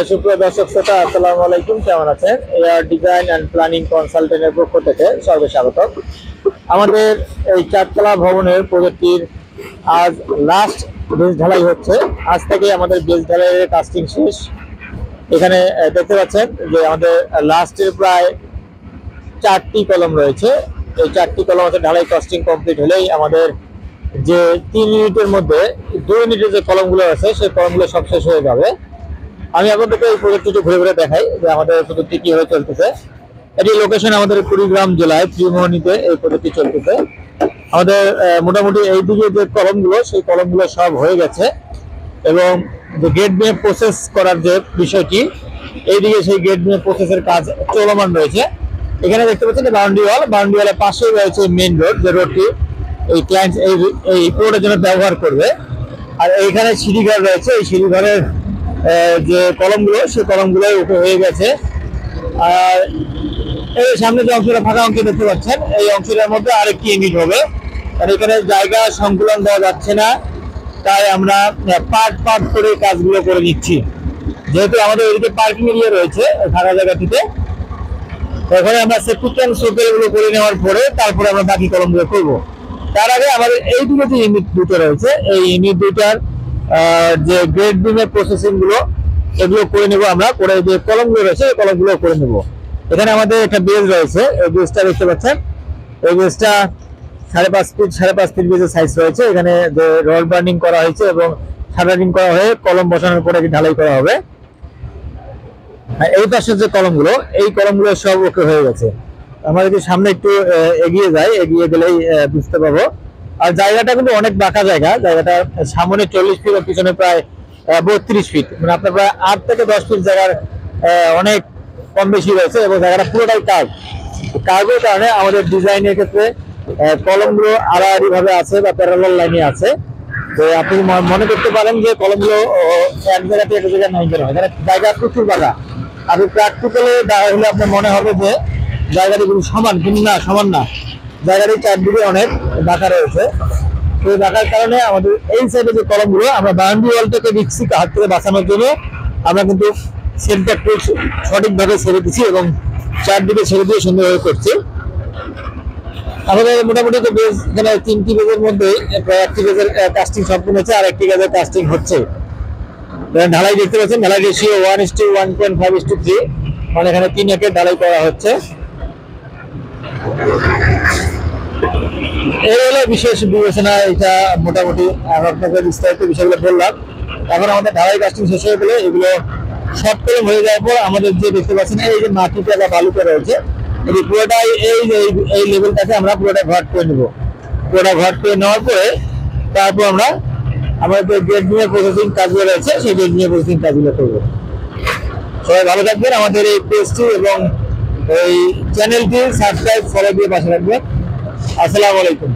সুপ্রিয় দর্শক শ্রোতা, আসসালামু আলাইকুম। কেমন আছেন? এয়ার ডিজাইন অ্যান্ড প্ল্যানিং কনসালটেন্টের পক্ষ থেকে সর্বে স্বাগতম। আমাদের এই চারতলা ভবনের প্রজেক্টটির আজ লাস্ট বেস ঢালাই হচ্ছে। আজ থেকে আমাদের বেস ঢালাইয়ের কাস্টিং শেষ। এখানে দেখতে পাচ্ছেন যে আমাদের লাস্টের প্রায় 4টি কলম রয়েছে। এই 4টি কলম আছে ঢালাই কাস্টিং কমপ্লিট হলেই আমাদের যে 3 ইউনিটের মধ্যে 2 ইউনিটের যে কলমগুলো আছে সেই কলমগুলো সব শেষ হয়ে যাবে। আমি আপনাদেরকে এই প্রজেক্টটি একটু ঘুরে ঘুরে দেখাই যে আমাদের প্রজেক্টটি কিভাবে চলতেছে। এটি লোকেশন আমাদের কুড়িগ্রাম জেলায় ত্রিমোহনীতে এই প্রজেক্টটি চলতেছে। আমাদের মোটামুটি এইদিকে যে কলমগুলো সেই কলমগুলো সব হয়ে গেছে এবং যে গেট বিম প্রসেস করার যে বিষয়টি, এইদিকে সেই গেট বিম প্রসেসের কাজ চলমান রয়েছে। এখানে দেখতে পাচ্ছেন বাউন্ডারি ওয়ালের পাশে রয়েছে মেইন রোড, যে রোডটি এই ক্লায়েন্ট এই রোডের জন্য ব্যবহার করবে। আর এইখানে সিঁড়িঘর রয়েছে, এই সিঁড়িঘরের যে কলমগুলো সেই কলমগুলো উপরে হয়ে গেছে। আর এই সামনে যে অংশটা ফাঁকা অংশ দেখতে পাচ্ছেন, এই অংশটার মধ্যে আরেকটি ইউনিট হবে। আর এখানে জায়গা সংকুলন দেওয়া যাচ্ছে না, তাই আমরা পার্ট করে কাজগুলো করে নিচ্ছি। যেহেতু আমাদের এদিকে পার্কিং এরিয়া রয়েছে ফাঁকা জায়গাটিতে, এখানে আমরা সেপ্টিক সোপেলগুলো করে নেওয়ার পরে তারপরে আমরা বাকি কলমগুলো করবো। তার আগে আমাদের এই দুটো যে ইউনিট দুটো রয়েছে, এই ইউনিট দুটার যে গ্রেড বিমের প্রসেসিং গুলো এগুলো করে নেবো আমরা। করে যে কলমগুলো রয়েছে এই কলমগুলো করে নেবো। এখানে আমাদের একটা বেজ রয়েছে, এই বেজটা দেখতে পাচ্ছেন। এই বেজটা 5.5 ফিট বেজের সাইজ রয়েছে। এখানে যে রড বার্নিং করা হয়েছে এবং শাটারিং করা হয়ে কলম বসানোর পরে ঢালাই করা হবে। এই পাশের যে কলমগুলো, এই কলমগুলো সব ওকে হয়ে গেছে। আমরা যদি সামনে একটু এগিয়ে যাই, এগিয়ে গেলেই বুঝতে পারবো। আর জায়গাটা কিন্তু অনেক বাঁকা জায়গাটা সামনে 40 ফিট আর পিছনে প্রায় 32 ফিট, মানে আপনার প্রায় 8 থেকে 10 ফিট জায়গার অনেক কম বেশি রয়েছে এবং জায়গাটা পুরোটাই কার্ভের কারণে আমাদের ডিজাইনের ক্ষেত্রে কলমগুলো আড়াআড়ি ভাবে আছে বা প্যারালাল লাইনে আছে। তো আপনি মনে করতে পারেন যে কলমগুলো এক জায়গা থেকে এক জায়গায় নাই করা হয়, জায়গা প্রচুর বাঁকা। আপনি প্র্যাকটিক্যালে দাঁড়া হলে আপনার মনে হবে যে জায়গাটি খুব সমান, কিন্তু না, সমান না। জায়গাটি চারদিকে অনেক বাঁকা রয়েছে। তো বাঁকার কারণে আমাদের এই সাইডে যে কলমগুলো আমরা বাউন্ডারি ওয়ালটাকে রিক্সি হাত থেকে বাঁচানোর জন্য আমরা কিন্তু সেন্টার সঠিকভাবে ছেড়ে দিচ্ছি এবং চারদিকে ছেড়ে দিয়ে সুন্দরভাবে করছি। আমাদের মোটামুটি যে বেজ, এখানে 3টি বেজের মধ্যে প্রায় 1টি বেজের কাস্টিং সম্পূর্ণ হচ্ছে আর 1টি বেজের কাস্টিং হচ্ছে। ঢালাই দেখতে পাচ্ছেন, ঢালাই রেশিও 1:1.5:3, মানে এখানে 3 একের ঢালাই করা হচ্ছে। এই হলো বিশেষ বিবেচনা। এটা মোটামুটি আপনাকে বিস্তারিত বিষয়গুলো বললাম। এখন আমাদের ঢালাই কাস্টিং শেষ হয়ে গেলে এগুলো সব কলম হয়ে যাওয়ার পর আমাদের যে দেখতে পাচ্ছেন এই যে মাটিটা বা বালুটা রয়েছে, এই পুরোটাই এই লেভেলটাকে আমরা পুরোটা ঘট করে নেবো। পুরোটা ঘট করে নেওয়ার পরে তারপর আমরা আমাদের গেট বিমের প্রসেসিং কাজগুলো রয়েছে সেই গেট বিমের প্রসেসিং কাজগুলো করবো। সবাই ভালো থাকবেন। আমাদের এই পেজটি এবং এই চ্যানেলটি সাবস্ক্রাইব ফলো দিয়ে পাশে রাখবেন। আসসালামু আলাইকুম।